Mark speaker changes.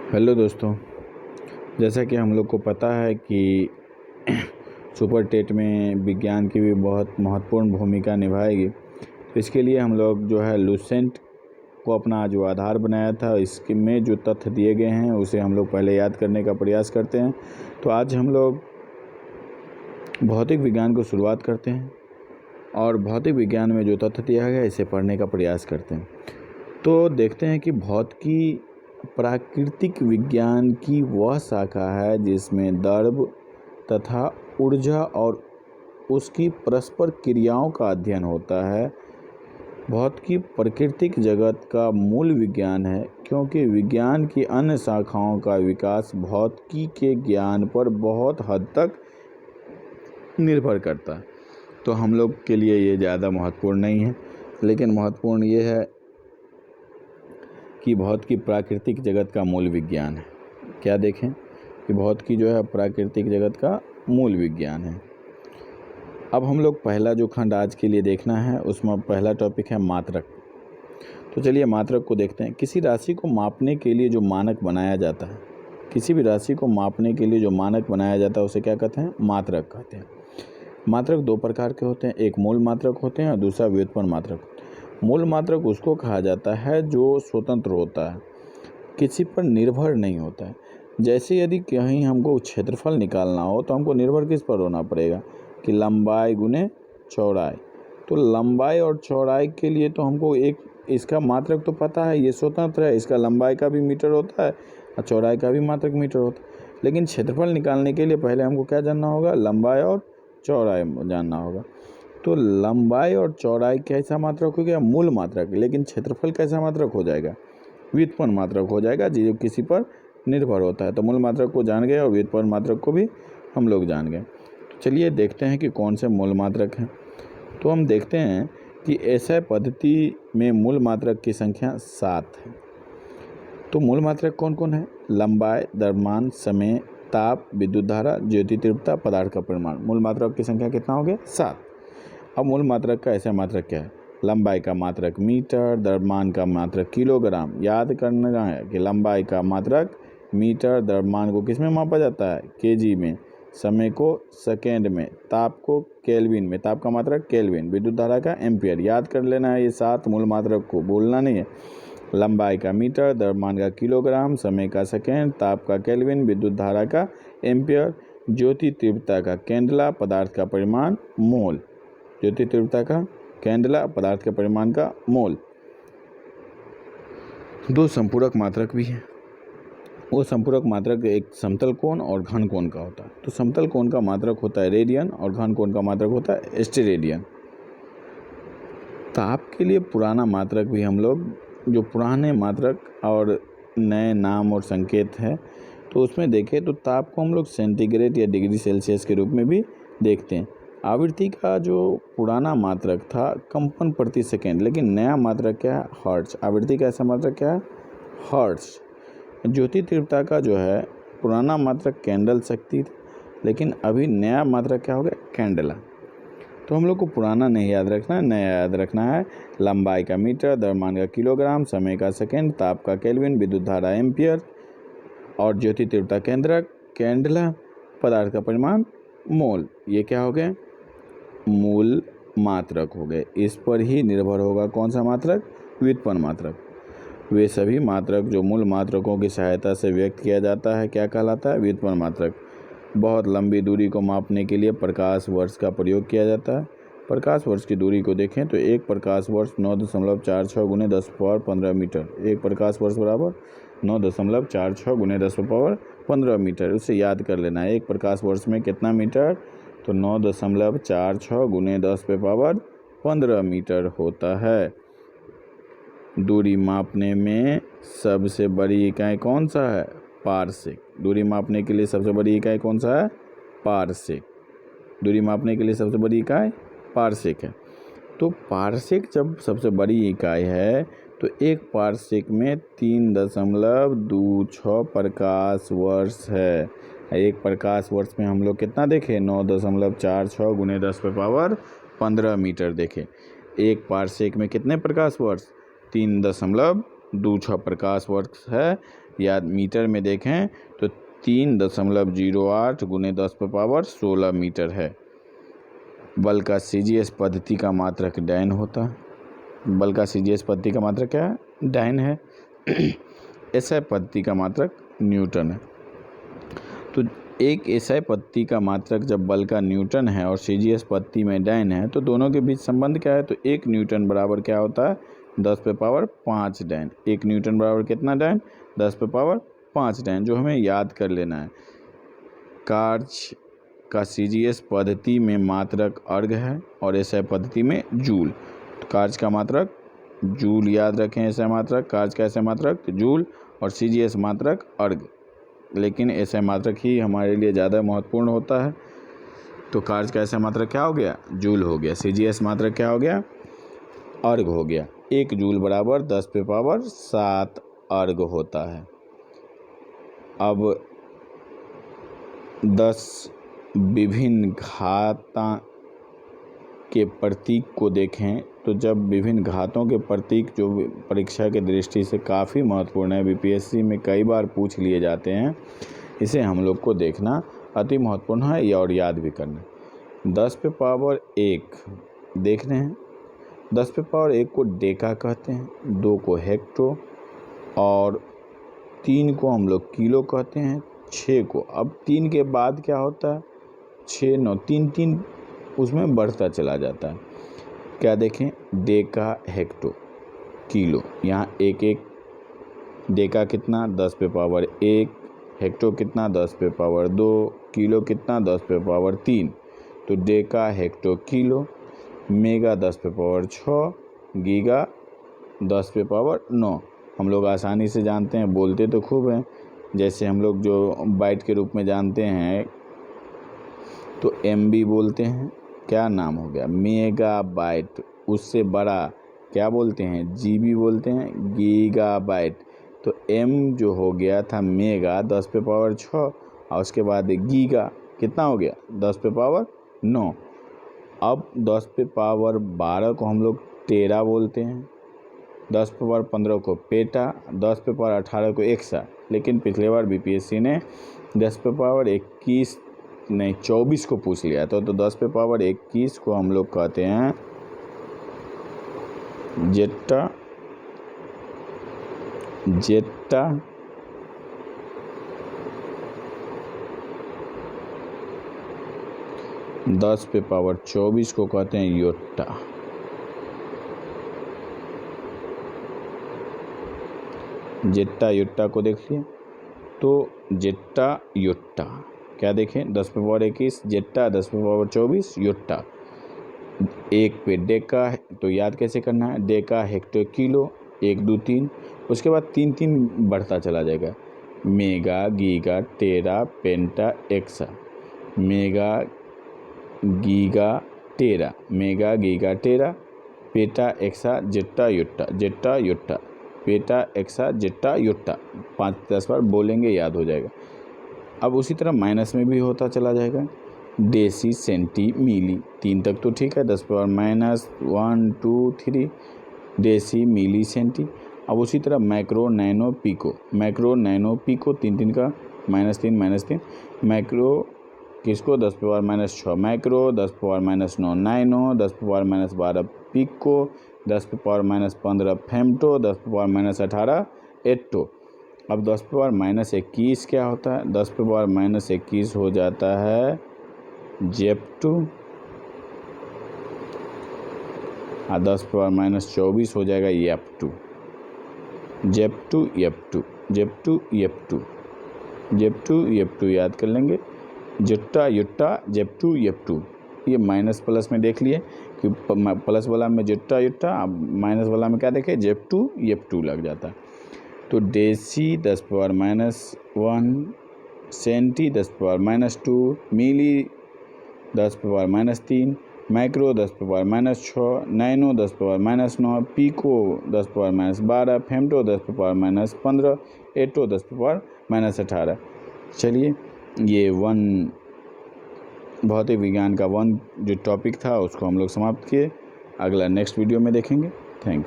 Speaker 1: Hello दोस्तों, जैसा कि हम लोग को पता है कि सुपर टेट में विज्ञान की भी बहुत महत्वपूर्ण भूमिका निभाएगी। तो इसके लिए हम लोग जो है लूसेंट को अपना जो आधार बनाया था, इसके में जो तथ्य दिए गए हैं उसे हम लोग पहले याद करने का प्रयास करते हैं। तो आज हम लोग भौतिक विज्ञान को शुरुआत करते हैं और भौतिक विज्ञान में जो तथ्य दिया गया इसे पढ़ने का प्रयास करते हैं। तो देखते हैं कि भौतिकी प्राकृतिक विज्ञान की वह शाखा है जिसमें द्रव्य तथा ऊर्जा और उसकी परस्पर क्रियाओं का अध्ययन होता है। भौतिकी प्राकृतिक जगत का मूल विज्ञान है, क्योंकि विज्ञान की अन्य शाखाओं का विकास भौतिकी के ज्ञान पर बहुत हद तक निर्भर करता है। तो हम लोग के लिए ये ज़्यादा महत्वपूर्ण नहीं है, लेकिन महत्वपूर्ण ये है कि भौतिकी प्राकृतिक जगत का मूल विज्ञान है। क्या देखें कि भौतिकी जो है प्राकृतिक जगत का मूल विज्ञान है। अब हम लोग पहला जो खंड आज के लिए देखना है उसमें पहला टॉपिक है मात्रक। तो चलिए मात्रक को देखते हैं। किसी राशि को मापने के लिए जो मानक बनाया जाता है, किसी भी राशि को मापने के लिए जो मानक बनाया जाता है उसे क्या कहते हैं? मात्रक कहते हैं। मात्रक दो प्रकार के होते हैं, एक मूल मात्रक होते हैं और दूसरा व्युत्पन्न मात्रक। मूल मात्रक उसको कहा जाता है जो स्वतंत्र होता है, किसी पर निर्भर नहीं होता है। जैसे यदि कहीं हमको क्षेत्रफल निकालना हो तो हमको निर्भर किस पर होना पड़ेगा कि लंबाई गुने चौड़ाई। तो लंबाई और चौड़ाई के लिए तो हमको एक इसका मात्रक तो पता है, ये स्वतंत्र है, इसका लंबाई का भी मीटर होता है और चौड़ाई का भी मात्रक मीटर होता है। लेकिन क्षेत्रफल निकालने के लिए पहले हमको क्या जानना होगा? लंबाई और चौड़ाई जानना होगा। तो लंबाई और चौड़ाई कैसा मात्रक हो गया? मूल मात्रक। लेकिन क्षेत्रफल कैसा मात्रक हो जाएगा? व्युत्पन्न मात्रक हो जाएगा, जो किसी पर निर्भर होता है। तो मूल मात्रक को जान गए और व्युत्पन्न मात्रक को भी हम लोग जान गए। तो चलिए देखते हैं कि कौन से मूल मात्रक हैं। तो हम देखते हैं कि ऐसा पद्धति में मूल मात्रक की संख्या 7 है। तो मूल मात्रक कौन कौन है? लंबाई, द्रव्यमान, समय, ताप, विद्युत धारा, ज्योति तीव्रता, पदार्थ का परिमाण। मूल मात्रक की संख्या कितना हो गया? 7। अब मूल मात्रक का ऐसा मात्रक क्या है? लंबाई का मात्रक मीटर, द्रव्यमान का मात्रक किलोग्राम। याद करना है कि लंबाई का मात्रक मीटर, द्रव्यमान को किस में मापा जाता है? केजी में, समय को सेकेंड में, ताप को केल्विन में, ताप का मात्रक केल्विन, विद्युत धारा का एम्पियर। याद कर लेना है ये 7 मूल मात्रक को, भूलना नहीं है। लंबाई का मीटर, द्रव्यमान का किलोग्राम, समय का सेकेंड, ताप का केल्विन, विद्युत धारा का एम्पियर, ज्योति तीव्रता का कैंडला, पदार्थ का परिमाण मोल। ज्योति तीव्रता का कैंडला, पदार्थ के परिमाण का मोल। दो संपूरक मात्रक भी हैं। वो संपूरक मात्रक एक समतल कोण और घन कोण का होता है। तो समतल कोण का मात्रक होता है रेडियन और घन कोण का मात्रक होता है स्टेरेडियन। ताप के लिए पुराना मात्रक भी हम लोग, जो पुराने मात्रक और नए नाम और संकेत है, तो उसमें देखें तो ताप को हम लोग सेंटीग्रेड या डिग्री सेल्सियस के रूप में भी देखते हैं। आवृत्ति का जो पुराना मात्रक था कंपन प्रति सेकेंड, लेकिन नया मात्रक क्या है? हर्ट्ज। आवृत्ति का ऐसा मात्रक क्या है? हर्ट्ज। ज्योति तीव्रता का जो है पुराना मात्रक कैंडल शक्ति था, लेकिन अभी नया मात्रक क्या हो गया? कैंडला। तो हम लोग को पुराना नहीं याद रखना है, नया याद रखना है। लंबाई का मीटर, द्रव्यमान का किलोग्राम, समय का सेकेंड, ताप का केल्विन, विद्युत धारा एम्पियर और ज्योति तीव्रता केंद्रक कैंडला, पदार्थ का परिमाण मोल। ये क्या हो गए? मूल मात्रक हो गए। इस पर ही निर्भर होगा कौन सा मात्रक? व्युत्पन्न मात्रक। वे सभी मात्रक जो मूल मात्रकों की सहायता से व्यक्त किया जाता है क्या कहलाता है? व्युत्पन्न मात्रक। बहुत लंबी दूरी को मापने के लिए प्रकाश वर्ष का प्रयोग किया जाता है। प्रकाश वर्ष की दूरी को देखें तो एक प्रकाश वर्ष 9.46 गुने 10⁻15 मीटर। एक प्रकाश वर्ष बराबर 9.46 गुने 10⁻15 मीटर। उसे याद कर लेना है। एक प्रकाश वर्ष में कितना मीटर? तो 9.46 गुने 10⁻15 मीटर होता है। दूरी मापने में सबसे बड़ी इकाई कौन सा है? पारसेक। दूरी मापने के लिए सबसे बड़ी इकाई कौन सा है? पारसेक। दूरी मापने के लिए सबसे बड़ी इकाई पारसेक है। तो पारसेक जब सबसे बड़ी इकाई है तो एक पारसेक में 3.26 प्रकाश वर्ष है। एक प्रकाश वर्ष में हम लोग कितना देखें? 9.46 गुने 10⁻15 मीटर देखें। एक पारसेक में कितने प्रकाश वर्ष? 3.26 प्रकाश वर्ष है। या मीटर में देखें तो 3.08 × 10⁻16 मीटर है। बल का CGS पद्धति का मात्रक डायन होता है। बल का CGS पद्धति का मात्रक क्या है? डायन है। SI पद्धति का मात्रक न्यूटन है। तो एक SI पद्धति का मात्रक जब बल का न्यूटन है और CGS पद्धति में डायन है तो दोनों के बीच संबंध क्या है? तो 1 न्यूटन बराबर क्या होता है? 10⁵ डायन। 1 न्यूटन बराबर कितना डायन? 10⁵ डायन, जो हमें याद कर लेना है। कार्य का CGS पद्धति में मात्रक अर्ग है और SI पद्धति में जूल। तो कार्य का मात्रक जूल, याद रखें। SI मात्रक, कार्य का SI मात्रक जूल और CGS मात्रक अर्ग, लेकिन SI मात्रक ही हमारे लिए ज़्यादा महत्वपूर्ण होता है। तो कार्य का SI मात्रक क्या हो गया? जूल हो गया। CGS मात्रक क्या हो गया? अर्ग हो गया। 1 जूल बराबर 10⁵ अर्ग होता है। अब 10 विभिन्न घातां के प्रतीक को देखें तो जब विभिन्न घातों के प्रतीक जो परीक्षा के दृष्टि से काफ़ी महत्वपूर्ण है, BPSC में कई बार पूछ लिए जाते हैं, इसे हम लोग को देखना अति महत्वपूर्ण है और याद भी करना। 10⁻1 देख रहे हैं। 10⁻1 को डेका कहते हैं, 2 को हेक्टो और 3 को हम लोग किलो कहते हैं, 6 को। अब 3 के बाद क्या होता है? 6, 9, 3, 3 उसमें बढ़ता चला जाता है। क्या देखें? Deka, hecto, kilo. यहाँ 1 डेका कितना? 10⁻1, हेक्टो कितना? 10⁻2, किलो कितना? 10⁻3। तो Deka, hecto, kilo. Mega 10⁻6, giga 10⁻9। हम लोग आसानी से जानते हैं, बोलते तो खूब हैं। जैसे हम लोग जो बाइट के रूप में जानते हैं तो MB बोलते हैं। क्या नाम हो गया? Mega bite. उससे बड़ा क्या बोलते हैं? GB बोलते हैं, गीगा बाइट। तो M जो हो गया था मेगा 10⁻6 और उसके बाद गीगा कितना हो गया? 10⁻9। अब 10⁻12 को हम लोग टेरा बोलते हैं, 10⁻15 को पेटा, 10⁻18 को एक्सा। लेकिन पिछले बार BPSC ने 10⁻24 को पूछ लिया था। तो 10⁻21 को हम लोग कहते हैं जेट्टा, 10⁻24 को कहते हैं योट्टा। जेट्टा योट्टा को देख लिए तो जेट्टा योट्टा क्या देखें? 10⁻21 जेट्टा, 10⁻24 योट्टा। 1 पे डेका, तो याद कैसे करना है? Deka, hecto, kilo, 1, 2, 3। उसके बाद 3, 3 बढ़ता चला जाएगा। Mega, giga, tera, penta, exa. Mega, giga, tera, mega, giga, tera, peta, exa, zetta, yotta, zetta, yotta, peta, exa, zetta, yotta. 5-10 बार बोलेंगे, याद हो जाएगा। अब उसी तरह माइनस में भी होता चला जाएगा। डेसी, सेंटी, मिली, 3 तक तो ठीक है। 10⁻−1, 2, 3 डेसी, मिली, सेंटी। अब उसी तरह macro, nano, pico. Macro, nano, pico, 3 का -3 -3। मैक्रो किसको? 10⁻−6 macro, 10⁻−9 nano, 10⁻−12 pico, 10⁻−15 femto, 10⁻−18 atto. अब 10⁻−21 क्या होता है? 10⁻−21 हो जाता है जेप्टू। 10⁻−24 हो जाएगा येप्टू। जेप्टू, येप्टू, जेप्टू, येप्टू, जेप्टू, येप्टू याद कर लेंगे। जुट्टा, युट्टा, जेप्टू, येप्टू। ये माइनस प्लस में देख लिए कि प्लस वाला में जुट्टा, युट्टा, माइनस वाला में क्या देखे? जेप्टू, येप्टू लग जाता है। तो डेसी 10⁻−1, सेंटी 10⁻−2, मिली 10⁻−3, मैक्रो 10⁻−6, नैनो 10⁻−9, पिको 10⁻−12, फेम्टो 10⁻−15, एटो 10⁻−18। चलिए, ये भौतिक विज्ञान का जो टॉपिक था उसको हम लोग समाप्त किए। अगला नेक्स्ट वीडियो में देखेंगे। Thank you.